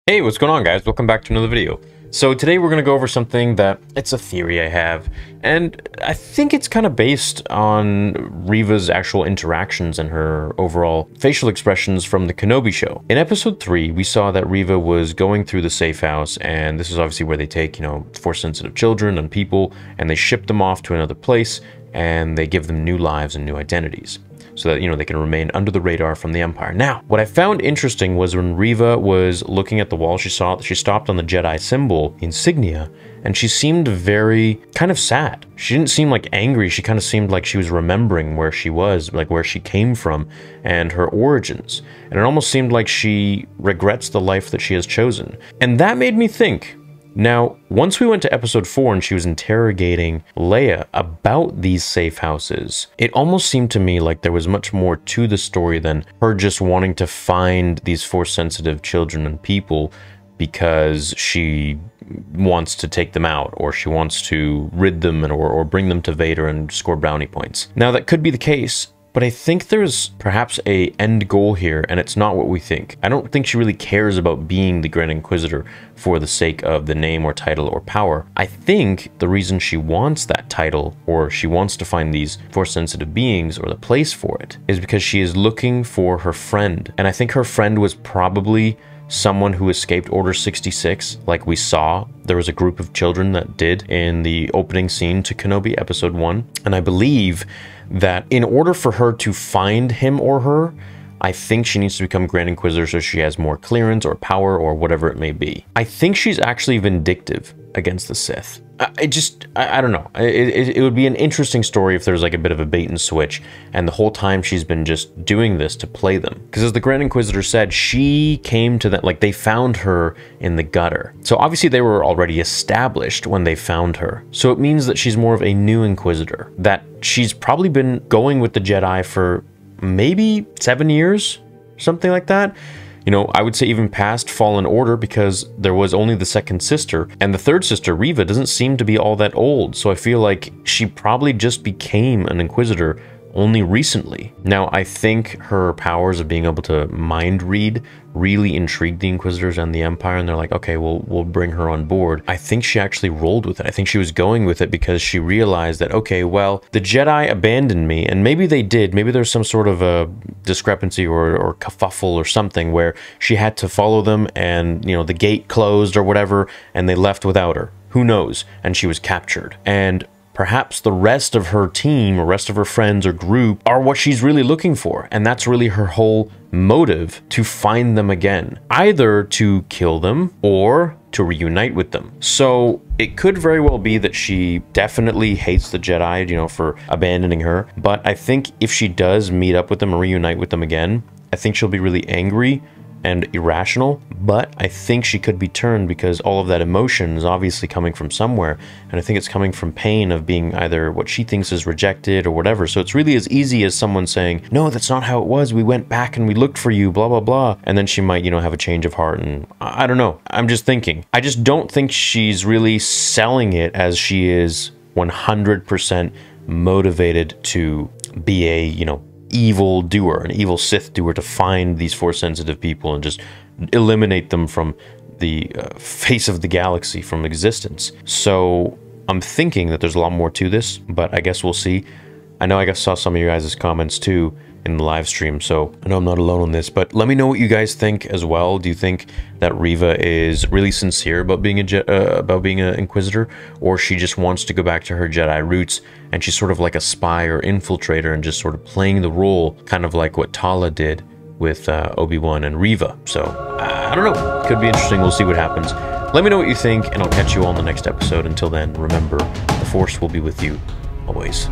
Hey, what's going on, guys? Welcome back to another video. So today we're going to go over something that it's a theory I have, and I think it's kind of based on Reva's actual interactions and her overall facial expressions from the Kenobi show. In episode 3, we saw that Reva was going through the safe house, and this is obviously where they take, Force-sensitive children and people, and they ship them off to another place, and they give them new lives and new identities, so that, they can remain under the radar from the Empire. Now, what I found interesting was when Reva was looking at the wall, she saw that she stopped on the Jedi symbol, insignia, and she seemed very kind of sad. She didn't seem like angry. She kind of seemed like she was remembering where she was, like where she came from and her origins. And it almost seemed like she regrets the life that she has chosen. And that made me think. Now, once we went to episode 4 and she was interrogating Leia about these safe houses, it almost seemed to me like there was much more to the story than her just wanting to find these Force-sensitive children and people because she wants to take them out, or she wants to rid them or bring them to Vader and score brownie points. Now, that could be the case, but I think there's perhaps a end goal here, and it's not what we think. I don't think she really cares about being the Grand Inquisitor for the sake of the name or title or power. I think the reason she wants that title, or she wants to find these Force-sensitive beings or the place for it, is because she is looking for her friend. And I think her friend was probably someone who escaped Order 66, like we saw. There was a group of children that did in the opening scene to Kenobi episode 1. And I believe that in order for her to find him or her, I think she needs to become Grand Inquisitor so she has more clearance or power or whatever it may be. I think she's actually vindictive against the Sith. I don't know. It would be an interesting story if there's like a bit of a bait and switch, and the whole time she's been just doing this to play them. Because as the Grand Inquisitor said, she came to that, like they found her in the gutter. So obviously they were already established when they found her. So it means that she's more of a new Inquisitor, that she's probably been going with the Jedi for maybe 7 years, something like that. I would say even past Fallen Order, because there was only the second sister, and the third sister, Reva, doesn't seem to be all that old, so I feel like she probably just became an Inquisitor only recently. Now, I think her powers of being able to mind read really intrigued the Inquisitors and the Empire, and they're like, okay, we'll bring her on board. I think she actually rolled with it. I think she was going with it because she realized that, okay, well, the Jedi abandoned me, and maybe they did. Maybe there's some sort of a discrepancy or kerfuffle or something where she had to follow them and, the gate closed or whatever, and they left without her. Who knows? And she was captured. And perhaps the rest of her team, or rest of her friends or group, are what she's really looking for. And that's really her whole motive, to find them again. Either to kill them or to reunite with them. So it could very well be that she definitely hates the Jedi, for abandoning her. But I think if she does meet up with them and reunite with them again, I think she'll be really angry and irrational, but I think she could be turned because all of that emotion is obviously coming from somewhere, and I think it's coming from pain of being either what she thinks is rejected or whatever. So it's really as easy as someone saying, no, that's not how it was, we went back and we looked for you, blah blah blah, and then she might have a change of heart. And I don't know, I'm just thinking, I just don't think she's really selling it as she is 100% motivated to be a evil doer, an evil Sith doer, to find these Force-sensitive people and just eliminate them from the face of the galaxy, from existence. So I'm thinking that there's a lot more to this, but I guess we'll see. I know I saw some of you guys' comments too in the live stream, so I know I'm not alone on this, but let me know what you guys think as well. Do you think that Reva is really sincere about being an Inquisitor, or she just wants to go back to her Jedi roots and she's sort of like a spy or infiltrator and just sort of playing the role, kind of like what Tala did with Obi-Wan and Reva? So I don't know, could be interesting. We'll see what happens. Let me know what you think, and I'll catch you all in the next episode. Until then, remember, the Force will be with you always.